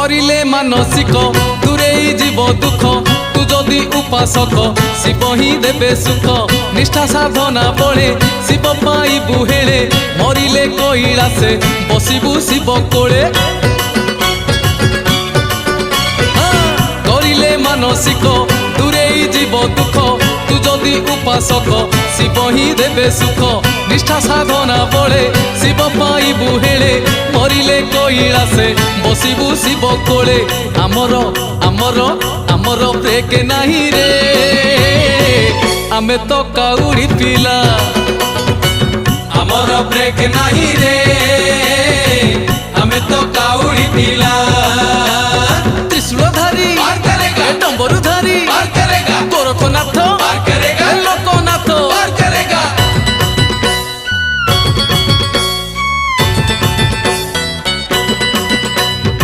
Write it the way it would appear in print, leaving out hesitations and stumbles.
करिले मानसिक दूरेई जीव दुख तू जदि उपासक शिव ही देबे सुख निष्ठा साधना बळे शिव पाइबु हेळे मरिले कैलासे बसिबु शिव कोळे करिले मानसिक दूरेई जीव दुख तू जदि उपासक शिव ही देबे सुख निष्ठा साधना बळे शिव पाइबु हेळे मरिले कैलासे बसिबु शिव कोळे आमर आमर आमर ब्रेक नाही रे आमे तो काउड़ी पिला आमर ब्रेक नाही रे आमे तो काउड़ी पिला।